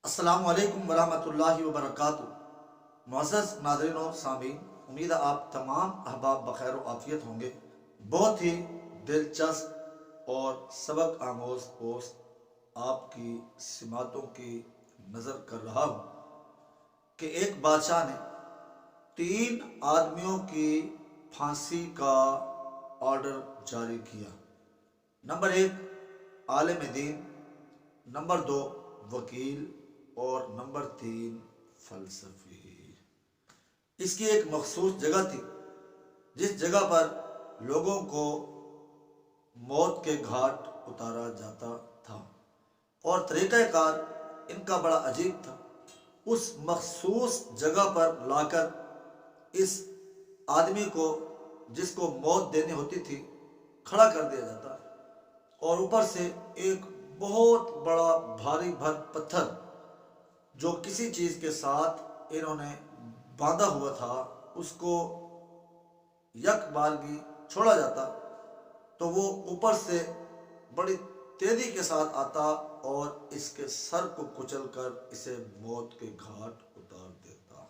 السلام علیکم ورحمۃ اللہ وبرکاتہ۔ معزز ناظرین و سامعین، امید ہے آپ تمام احباب بخیر و عافیت ہوں گے۔ بہت ہی دلچسپ اور سبق آموز پوسٹ آپ کی سماعتوں کی نظر کر رہا ہوں کہ ایک بادشاہ نے 3 آدمیوں کی پھانسی کا آرڈر جاری کیا۔ نمبر 1 عالم دین، نمبر 2 وکیل اور نمبر 3 فلسفی۔ اس کی ایک مخصوص جگہ تھی جس جگہ پر لوگوں کو موت کے گھاٹ اتارا جاتا تھا، اور طریقہ کار ان کا بڑا عجیب تھا۔ اس مخصوص جگہ پر لا کر اس آدمی کو جس کو موت دینی ہوتی تھی کھڑا کر دیا جاتا، اور اوپر سے ایک بہت بڑا بھاری بھر پتھر جو کسی چیز کے ساتھ انہوں نے باندھا ہوا تھا اس کو یک بارگی چھوڑا جاتا تو وہ اوپر سے بڑی تیزی کے ساتھ آتا اور اس کے سر کو کچل کر اسے موت کے گھاٹ اتار دیتا۔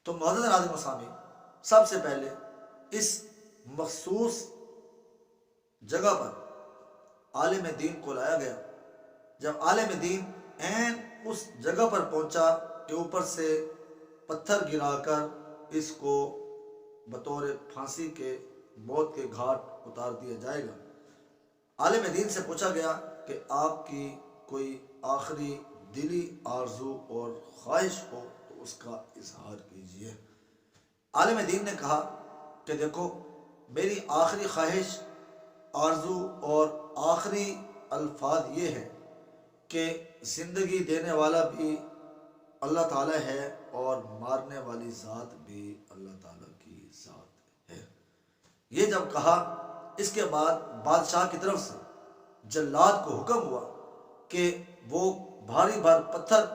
تو معزز ناظرین و سامعین، سب سے پہلے اس مخصوص جگہ پر عالم دین کو لایا گیا۔ جب عالم دین عین اس جگہ پر پہنچا کہ اوپر سے پتھر گرا کر اس کو بطور پھانسی کے موت کے گھاٹ اتار دیا جائے گا، عالم دین سے پوچھا گیا کہ آپ کی کوئی آخری دلی آرزو اور خواہش ہو تو اس کا اظہار کیجیے۔ عالم دین نے کہا کہ دیکھو، میری آخری خواہش، آرزو اور آخری الفاظ یہ ہے کہ زندگی دینے والا بھی اللہ تعالیٰ ہے اور مارنے والی ذات بھی اللہ تعالیٰ کی ذات ہے۔ یہ جب کہا، اس کے بعد بادشاہ کی طرف سے جلاد کو حکم ہوا کہ وہ بھاری بھر پتھر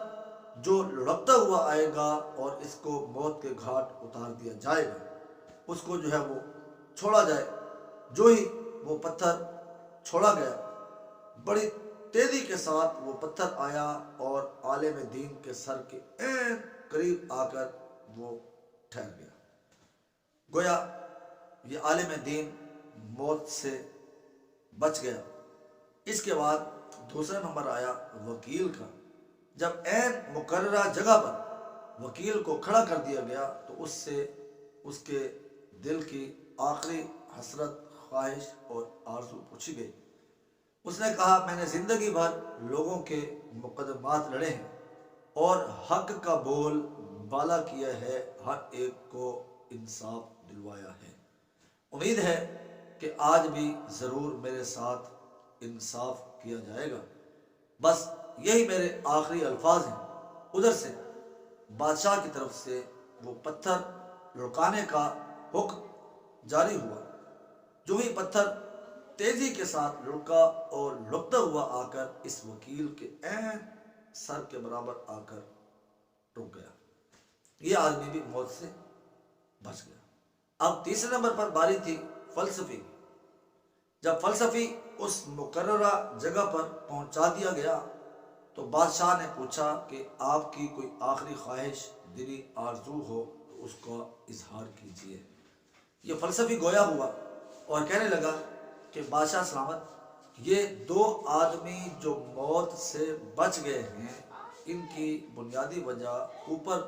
جو لڑکتا ہوا آئے گا اور اس کو موت کے گھاٹ اتار دیا جائے گا، اس کو جو ہے وہ چھوڑا جائے۔ جو ہی وہ پتھر چھوڑا گیا، بڑی تیزی کے ساتھ وہ پتھر آیا اور عالم دین کے سر کے عین قریب آ کر وہ ٹھہر گیا۔ گویا یہ عالم دین موت سے بچ گیا۔ اس کے بعد دوسرا نمبر آیا وکیل کا۔ جب عین مقررہ جگہ پر وکیل کو کھڑا کر دیا گیا تو اس سے اس کے دل کی آخری حسرت، خواہش اور آرزو پوچھی گئی۔ اس نے کہا، میں نے زندگی بھر لوگوں کے مقدمات لڑے ہیں اور حق کا بول بالا کیا ہے، ہر ایک کو انصاف دلوایا ہے۔ امید ہے کہ آج بھی ضرور میرے ساتھ انصاف کیا جائے گا۔ بس یہی میرے آخری الفاظ ہیں۔ ادھر سے بادشاہ کی طرف سے وہ پتھر لڑکانے کا حکم جاری ہوا۔ جو ہی پتھر تیزی کے ساتھ لڑکا اور لڑکتا ہوا آ کر اس وکیل کے عین سر کے برابر آ کر رک گیا، یہ آدمی بھی موت سے بچ گیا۔ اب تیسرے نمبر پر باری تھی فلسفی۔ جب فلسفی اس مقررہ جگہ پر پہنچا دیا گیا تو بادشاہ نے پوچھا کہ آپ کی کوئی آخری خواہش، دلی آرزو ہو تو اس کا اظہار کیجیے۔ یہ فلسفی گویا ہوا اور کہنے لگا کہ بادشاہ سلامت، یہ 2 آدمی جو موت سے بچ گئے ہیں، ان کی بنیادی وجہ اوپر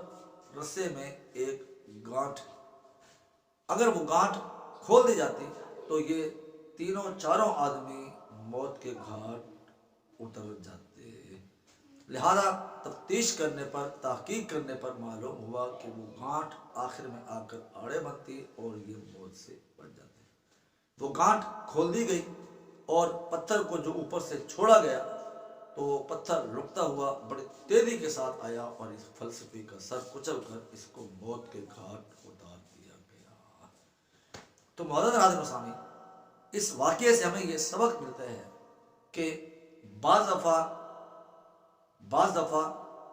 رسے میں ایک گانٹھ ہے۔ اگر وہ گانٹھ کھول دی جاتی تو یہ تینوں چاروں آدمی موت کے گھاٹ اتر جاتے۔ لہذا تفتیش کرنے پر، تحقیق کرنے پر معلوم ہوا کہ وہ گانٹھ آخر میں آ کر آڑے بنتی اور یہ موت سے بچ جاتے۔ وہ گانٹھ کھول دی گئی اور پتھر کو جو اوپر سے چھوڑا گیا تو پتھر لڑکتا ہوا بڑی تیزی کے ساتھ آیا اور اس فلسفی کا سر کچل کر اس کو موت کے گھاٹ اتار دیا گیا۔ تو معزز ناظرین و سامعین، اس واقعے سے ہمیں یہ سبق ملتا ہے کہ بعض دفعہ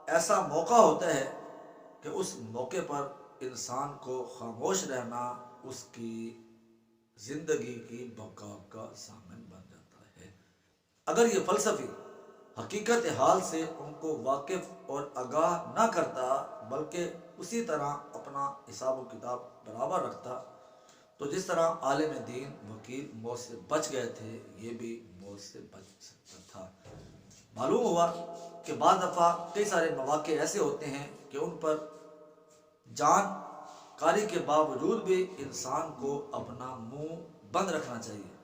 ایسا موقع ہوتا ہے کہ اس موقع پر انسان کو خاموش رہنا اس کی زندگی کی بقا کا ضامن بن جاتا ہے۔ اگر یہ فلسفی حقیقت حال سے ان کو واقف اور آگاہ نہ کرتا، بلکہ اسی طرح اپنا حساب و کتاب برابر رکھتا، تو جس طرح عالم دین وکیل موت سے بچ گئے تھے، یہ بھی موت سے بچ سکتا تھا۔ معلوم ہوا کہ بعض دفعہ کئی سارے مواقع ایسے ہوتے ہیں کہ ان پر جان کاری کے باوجود بھی انسان کو اپنا منہ بند رکھنا چاہیے،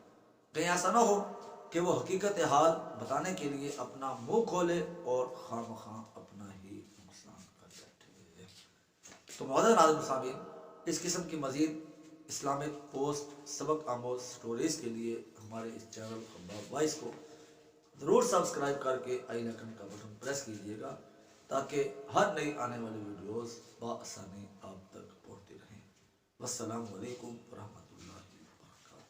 کہیں ایسا نہ ہو کہ وہ حقیقت حال بتانے کے لیے اپنا منہ کھولے اور خواہ مخواہ اپنا ہی نقصان کر بیٹھے۔ تو معزز ناظرین سامعین، اس قسم کی مزید اسلامک پوسٹ سبق آموز سٹوریز کے لیے ہمارے اس چینل خباب وائس کو ضرور سبسکرائب کر کے آئل آئکن کا بٹن پریس کیجیے گا، تاکہ ہر نئی آنے والی ویڈیوز بآسانی آپ تک پہنچتی رہیں۔ والسلام علیکم ورحمۃ اللہ۔